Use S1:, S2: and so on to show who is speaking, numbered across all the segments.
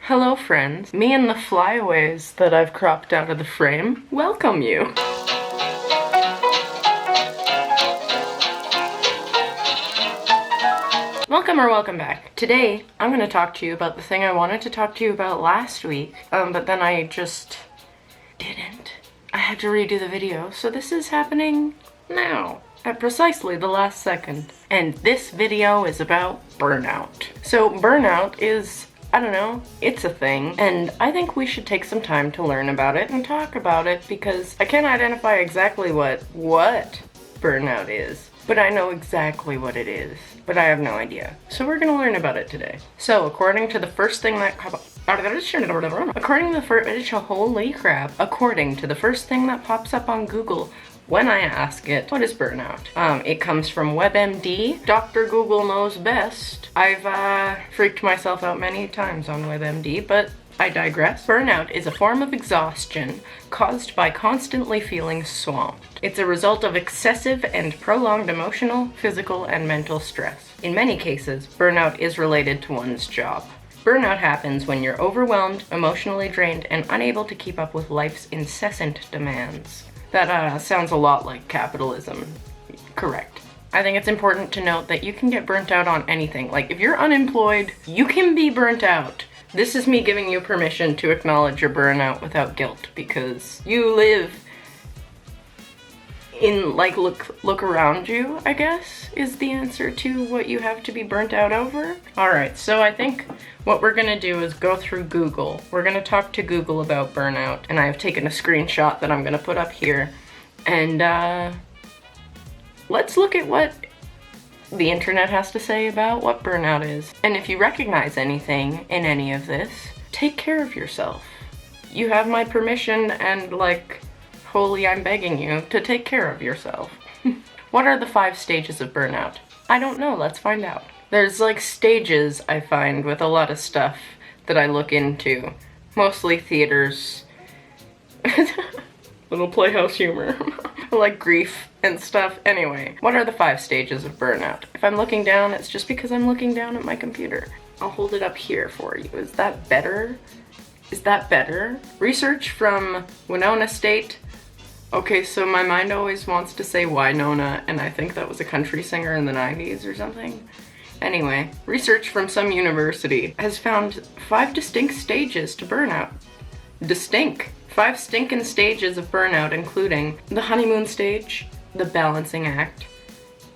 S1: Hello friends, me and the flyaways that I've cropped out of the frame welcome you. Welcome or welcome back. Today, I'm going to talk to you about the thing I wanted to talk to you about last week, but then I just didn't. I had to redo the video, so this is happening now, at precisely the last second. And this video is about burnout. So burnout is, I don't know, it's a thing, and I think we should take some time to learn about it and talk about it because I can't identify exactly what burnout is, but I know exactly what it is, but I have no idea. So we're gonna learn about it today. So according to the first thing that pops up on Google when I ask it, what is burnout? It comes from WebMD. Dr. Google knows best. I've freaked myself out many times on WebMD, but I digress. Burnout is a form of exhaustion caused by constantly feeling swamped. It's a result of excessive and prolonged emotional, physical, and mental stress. In many cases, burnout is related to one's job. Burnout happens when you're overwhelmed, emotionally drained, and unable to keep up with life's incessant demands. That sounds a lot like capitalism. Correct. I think it's important to note that you can get burnt out on anything. Like, if you're unemployed, you can be burnt out. This is me giving you permission to acknowledge your burnout without guilt, because you live in, like, look around you, I guess, is the answer to what you have to be burnt out over. Alright, so I think what we're gonna do is go through Google. We're gonna talk to Google about burnout, and I have taken a screenshot that I'm gonna put up here. And, let's look at what the internet has to say about what burnout is. And if you recognize anything in any of this, take care of yourself. You have my permission and, like, holy, I'm begging you to take care of yourself. What are the 5 stages of burnout? I don't know, let's find out. There's like stages I find with a lot of stuff that I look into. Mostly theaters. Little playhouse humor. Like grief and stuff. Anyway, what are the 5 stages of burnout? If I'm looking down, it's just because I'm looking down at my computer. I'll hold it up here for you. Is that better? Is that better? Research from Winona State. Okay, so my mind always wants to say Wynonna, and I think that was a country singer in the 90s or something. Anyway, research from some university has found 5 distinct stages to burnout. 5 stinkin' stages of burnout, including the honeymoon stage, the balancing act,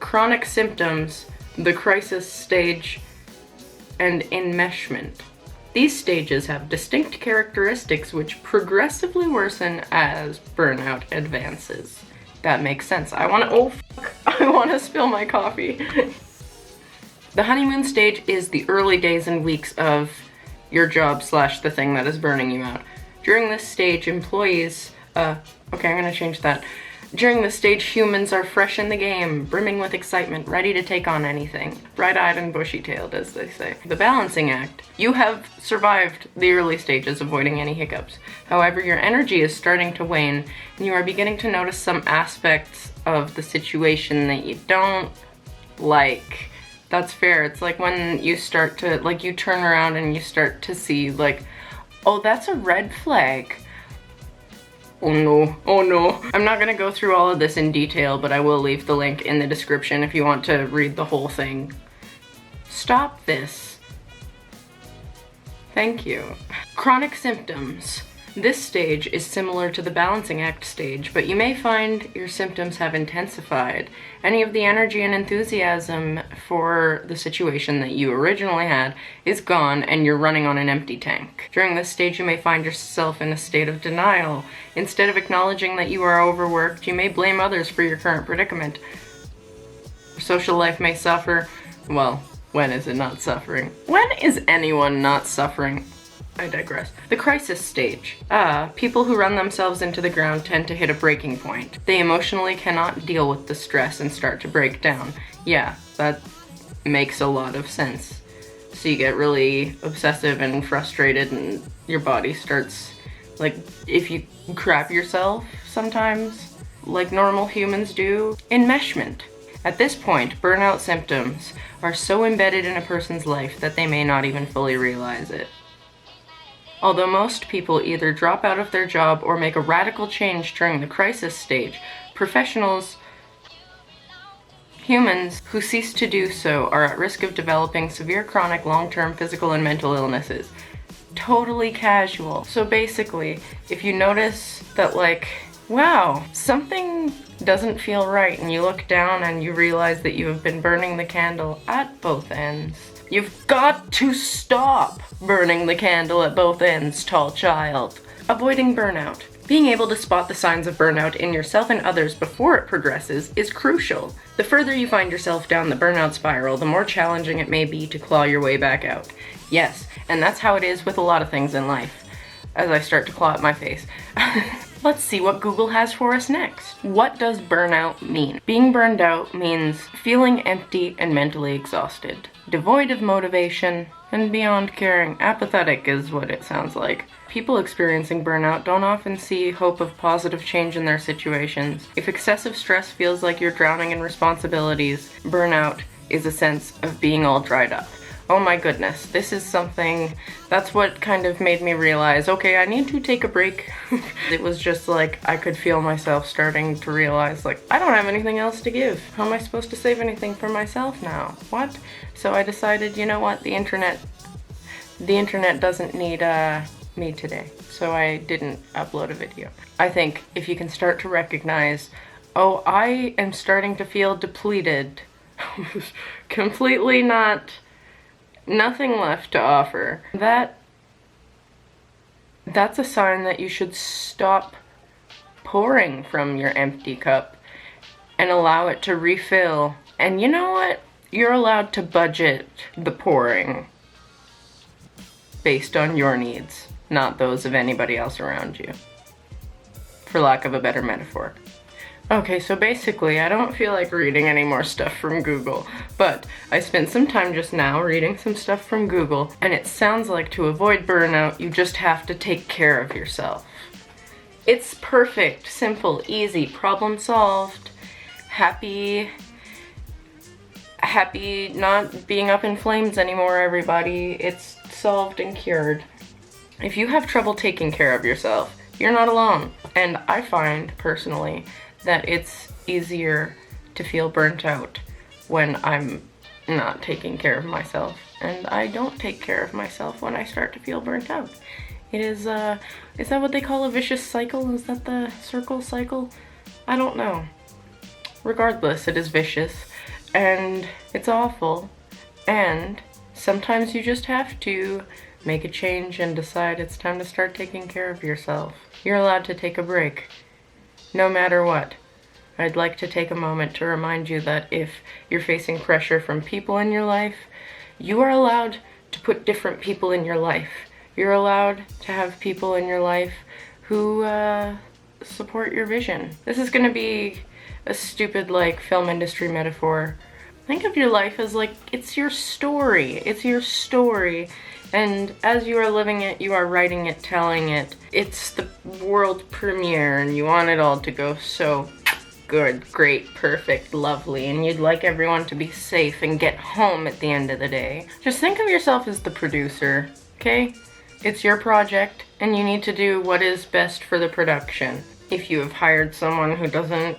S1: chronic symptoms, the crisis stage, and enmeshment. These stages have distinct characteristics which progressively worsen as burnout advances. That makes sense. I wanna spill my coffee. The honeymoon stage is the early days and weeks of your job / the thing that is burning you out. During this stage, employees, okay, I'm gonna change that. During this stage, humans are fresh in the game, brimming with excitement, ready to take on anything. Bright-eyed and bushy-tailed, as they say. The balancing act. You have survived the early stages, avoiding any hiccups. However, your energy is starting to wane, and you are beginning to notice some aspects of the situation that you don't like. That's fair. It's like when you start to, like, you turn around and you start to see, like, oh, that's a red flag. Oh no, oh no. I'm not gonna go through all of this in detail, but I will leave the link in the description if you want to read the whole thing. Stop this. Thank you. Chronic symptoms. This stage is similar to the balancing act stage, but you may find your symptoms have intensified. Any of the energy and enthusiasm for the situation that you originally had is gone and you're running on an empty tank. During this stage, you may find yourself in a state of denial. Instead of acknowledging that you are overworked, you may blame others for your current predicament. Social life may suffer. Well, when is it not suffering? When is anyone not suffering? I digress. The crisis stage. People who run themselves into the ground tend to hit a breaking point. They emotionally cannot deal with the stress and start to break down. Yeah, that makes a lot of sense. So you get really obsessive and frustrated and your body starts, like, if you crap yourself sometimes, like normal humans do. Enmeshment. At this point, burnout symptoms are so embedded in a person's life that they may not even fully realize it. Although most people either drop out of their job or make a radical change during the crisis stage, humans who cease to do so are at risk of developing severe chronic long-term physical and mental illnesses. Totally casual. So basically, if you notice that, like, wow, something doesn't feel right, and you look down and you realize that you have been burning the candle at both ends, you've got to stop burning the candle at both ends, tall child. Avoiding burnout. Being able to spot the signs of burnout in yourself and others before it progresses is crucial. The further you find yourself down the burnout spiral, the more challenging it may be to claw your way back out. Yes, and that's how it is with a lot of things in life. As I start to claw at my face. Let's see what Google has for us next. What does burnout mean? Being burned out means feeling empty and mentally exhausted, devoid of motivation, and beyond caring. Apathetic is what it sounds like. People experiencing burnout don't often see hope of positive change in their situations. If excessive stress feels like you're drowning in responsibilities, burnout is a sense of being all dried up. Oh my goodness, this is something, that's what kind of made me realize, okay, I need to take a break. It was just like, I could feel myself starting to realize, like, I don't have anything else to give. How am I supposed to save anything for myself now? What? So I decided, you know what, the internet doesn't need me today. So I didn't upload a video. I think if you can start to recognize, oh, I am starting to feel depleted, completely nothing left to offer, that's a sign that you should stop pouring from your empty cup and allow it to refill. And you know what? You're allowed to budget the pouring based on your needs, not those of anybody else around you, for lack of a better metaphor. Okay, so basically, I don't feel like reading any more stuff from Google, but I spent some time just now reading some stuff from Google, and it sounds like to avoid burnout, you just have to take care of yourself. It's perfect, simple, easy, problem solved, happy not being up in flames anymore, everybody. It's solved and cured. If you have trouble taking care of yourself, you're not alone. And I find, personally, that it's easier to feel burnt out when I'm not taking care of myself. And I don't take care of myself when I start to feel burnt out. It is that what they call a vicious cycle? Is that the circle cycle? I don't know. Regardless, it is vicious, and it's awful, and sometimes you just have to make a change and decide it's time to start taking care of yourself. You're allowed to take a break. No matter what. I'd like to take a moment to remind you that if you're facing pressure from people in your life, you are allowed to put different people in your life. You're allowed to have people in your life who support your vision. This is gonna be a stupid, like, film industry metaphor. Think of your life as like, it's your story. It's your story. And as you are living it, you are writing it, telling it. It's the world premiere, and you want it all to go so good, great, perfect, lovely, and you'd like everyone to be safe and get home at the end of the day. Just think of yourself as the producer, okay? It's your project, and you need to do what is best for the production. If you have hired someone who doesn't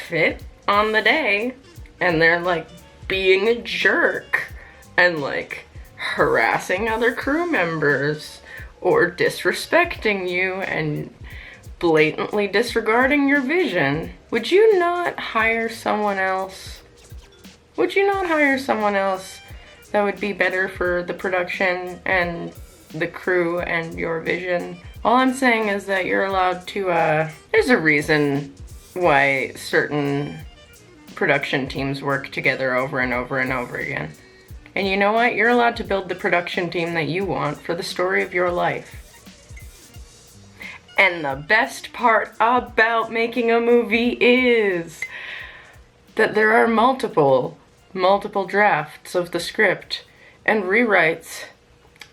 S1: fit on the day, and they're like being a jerk, and like harassing other crew members, or disrespecting you, and blatantly disregarding your vision, would you not hire someone else? Would you not hire someone else that would be better for the production and the crew and your vision? All I'm saying is that you're allowed to, there's a reason why certain production teams work together over and over and over again. And you know what? You're allowed to build the production team that you want for the story of your life. And the best part about making a movie is that there are multiple drafts of the script and rewrites.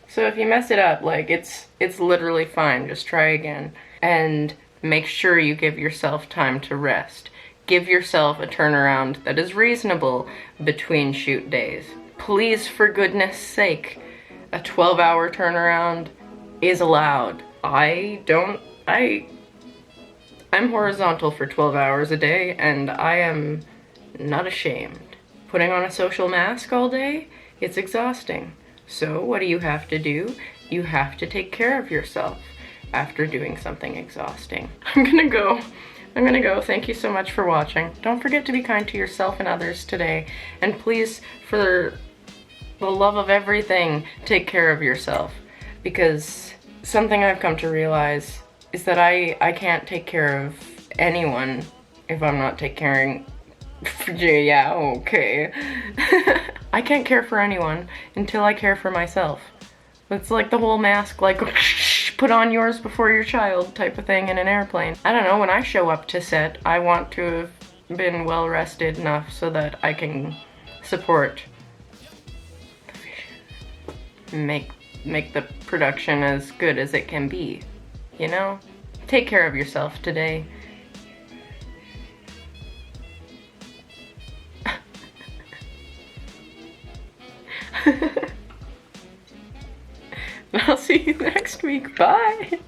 S1: So if you mess it up, like, it's literally fine. Just try again. And make sure you give yourself time to rest. Give yourself a turnaround that is reasonable between shoot days. Please, for goodness sake, a 12-hour turnaround is allowed. I'm horizontal for 12 hours a day, and I am not ashamed. Putting on a social mask all day, it's exhausting. So what do you have to do? You have to take care of yourself after doing something exhausting. I'm gonna go. Thank you so much for watching. Don't forget to be kind to yourself and others today. And please, for the love of everything, take care of yourself. Because something I've come to realize is that I can't take care of anyone if I'm not taking yeah, okay. I can't care for anyone until I care for myself. It's like the whole mask, like, put on yours before your child type of thing in an airplane. I don't know, when I show up to set, I want to have been well rested enough so that I can support the vision. Make the production as good as it can be, you know? Take care of yourself today. I'll see you next week. Bye!